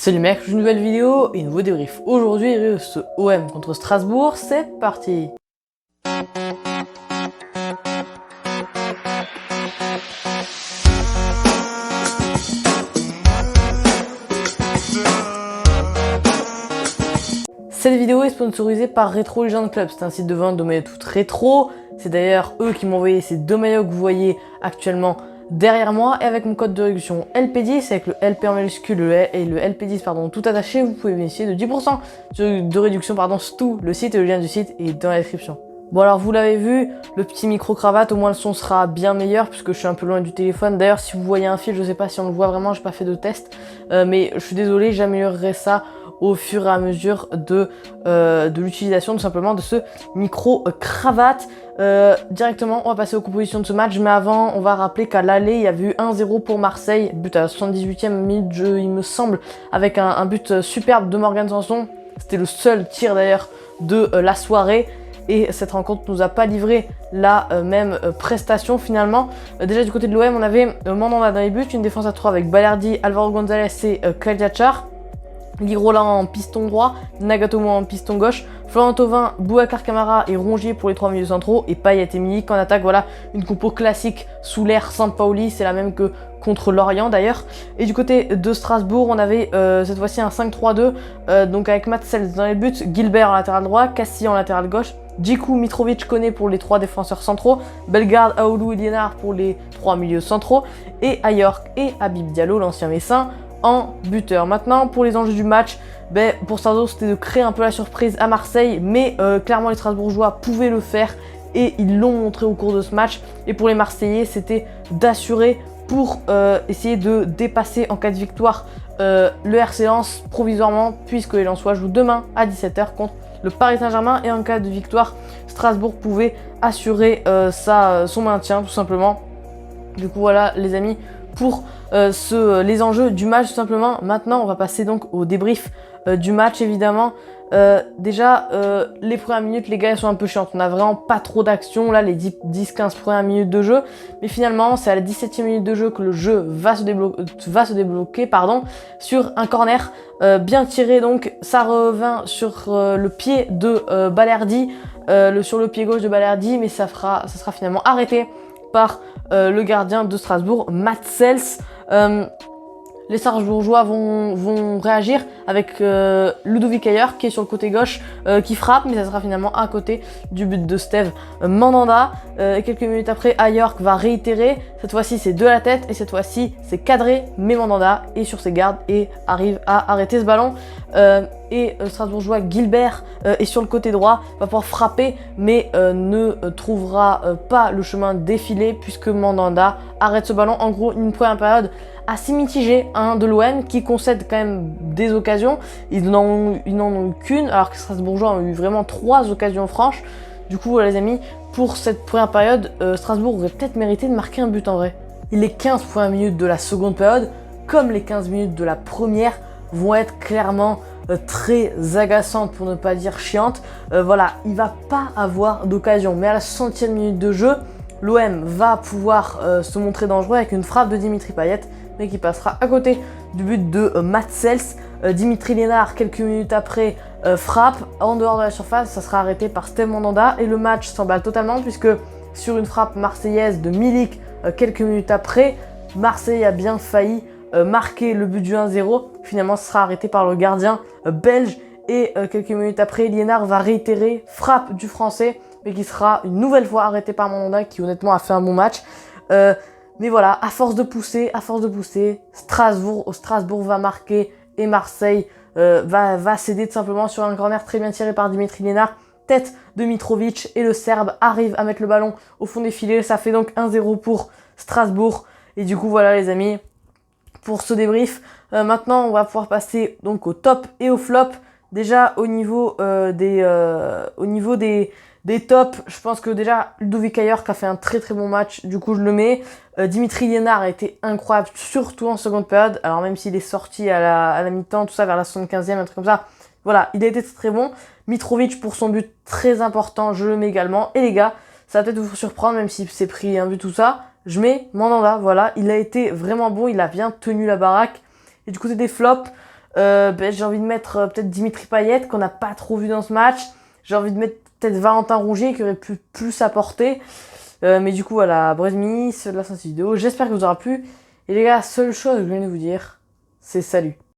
Salut mec, une nouvelle vidéo et un nouveau débrief. Aujourd'hui, ce OM contre Strasbourg, c'est parti. Cette vidéo est sponsorisée par Retro Legend Club, c'est un site de vente de maillots tout rétro. C'est d'ailleurs eux qui m'ont envoyé ces deux maillots que vous voyez actuellement derrière moi, et avec mon code de réduction LP10, avec le LP en majuscule et le LP10 pardon, tout attaché, vous pouvez bénéficier de 10% de réduction sur tout le site, et le lien du site est dans la description. Bon alors vous l'avez vu, le petit micro-cravate, au moins le son sera bien meilleur puisque je suis un peu loin du téléphone. D'ailleurs si vous voyez un fil, je sais pas si on le voit vraiment, j'ai pas fait de test, mais je suis désolé, j'améliorerai ça au fur et à mesure de l'utilisation tout simplement de ce micro-cravate. Directement, on va passer aux compositions de ce match, mais avant, on va rappeler qu'à l'aller, il y a eu 1-0 pour Marseille, but à la 78e minute de jeu, il me semble, avec un but superbe de Morgan Sanson. C'était le seul tir d'ailleurs de la soirée. Et cette rencontre nous a pas livré la même prestation finalement. Déjà du côté de l'OM, on avait Mandanda dans les buts, une défense à 3 avec Balerdi, Alvaro González et Kaldiachar. Ligrola en piston droit, Nagatomo en piston gauche, Florent Thauvin, Boubacar Kamara et Rongier pour les 3 milieux centraux, et Payet et Milik en attaque. Voilà, une compo classique sous l'ère Sampaoli, c'est la même que contre Lorient d'ailleurs. Et du côté de Strasbourg, on avait cette fois-ci un 5-3-2, donc avec Matsels dans les buts, Gilbert en latéral droit, Cassie en latéral gauche, Djikou, Mitrovic, Koné pour les 3 défenseurs centraux, Bellegarde, Aoulou et Liénard pour les 3 milieux centraux, et Ayork et Habib Diallo, l'ancien Messin, en buteur. Maintenant, pour les enjeux du match, pour Strasbourg, c'était de créer un peu la surprise à Marseille, mais clairement les Strasbourgeois pouvaient le faire et ils l'ont montré au cours de ce match. Et pour les Marseillais, c'était d'assurer pour essayer de dépasser en cas de victoire le RC Lens provisoirement, puisque les Lensois jouent demain à 17h contre le Paris Saint-Germain, et en cas de victoire, Strasbourg pouvait assurer son maintien tout simplement. Du coup voilà les amis, pour les enjeux du match tout simplement. Maintenant on va passer donc au débrief du match évidemment. Déjà les premières minutes, les gars, elles sont un peu chiantes, on n'a vraiment pas trop d'action là, les 10-15 premières minutes de jeu, mais finalement c'est à la 17e minute de jeu que le jeu va se débloquer sur un corner bien tiré. Donc ça revint sur le pied de Balerdi, sur le pied gauche de Balerdi, mais ça sera finalement arrêté par le gardien de Strasbourg, Matsels. Les Strasbourgeois vont réagir avec Ludovic Ayork qui est sur le côté gauche, qui frappe, mais ça sera finalement à côté du but de Steve Mandanda. Quelques minutes après, Ayork va réitérer. Cette fois-ci, c'est de la tête, et cette fois-ci, c'est cadré, mais Mandanda est sur ses gardes et arrive à arrêter ce ballon. Et Strasbourgeois Gilbert est sur le côté droit, va pouvoir frapper, mais ne trouvera pas le chemin défilé puisque Mandanda arrête ce ballon. En gros, une première période assez mitigée de l'OM, qui concède quand même des occasions. Ils n'en ont eu qu'une, alors que Strasbourgeois ont eu vraiment 3 occasions franches. Du coup, les amis, pour cette première période, Strasbourg aurait peut-être mérité de marquer un but en vrai. Et les 15 premières minutes de la seconde période, comme les 15 minutes de la première, vont être clairement très agaçantes, pour ne pas dire chiantes. Voilà, il va pas avoir d'occasion, mais à la 60e minute de jeu, l'OM va pouvoir se montrer dangereux avec une frappe de Dimitri Payet, mais qui passera à côté du but de Matsels. Dimitri Liénard, quelques minutes après, frappe en dehors de la surface, ça sera arrêté par Steve Mandanda, et le match s'emballe totalement puisque sur une frappe marseillaise de Milik, quelques minutes après, Marseille a bien failli marquer le but du 1-0. Finalement, ce sera arrêté par le gardien belge, et quelques minutes après, Liénard va réitérer, frappe du français, mais qui sera une nouvelle fois arrêté par Mandanda, qui honnêtement a fait un bon match. Mais voilà, à force de pousser, Strasbourg va marquer, et Marseille va céder tout simplement sur un corner très bien tiré par Dimitri Liénard. Tête de Mitrovic, et le Serbe arrive à mettre le ballon au fond des filets. Ça fait donc 1-0 pour Strasbourg. Et du coup voilà les amis, pour ce débrief. Maintenant on va pouvoir passer donc au top et au flop. Déjà au niveau des tops, je pense que déjà Ludovic Ayork a fait un très très bon match, du coup je le mets. Dimitri Liénard a été incroyable, surtout en seconde période, alors même s'il est sorti à la mi-temps, tout ça vers la 75e, un truc comme ça, voilà, il a été très très bon. Mitrovic pour son but très important, je le mets également. Et les gars, ça va peut-être vous surprendre, même si c'est pris un but tout ça, je mets Mandanda, voilà, il a été vraiment bon, il a bien tenu la baraque. Et du côté des flops, J'ai envie de mettre peut-être Dimitri Payet, qu'on n'a pas trop vu dans ce match. J'ai envie de mettre peut-être Valentin Rongier, qui aurait pu plus apporter. Mais du coup, voilà, Brezmi, c'est de la fin de cette vidéo. J'espère que vous aura plu. Et les gars, seule chose que je viens de vous dire, c'est salut.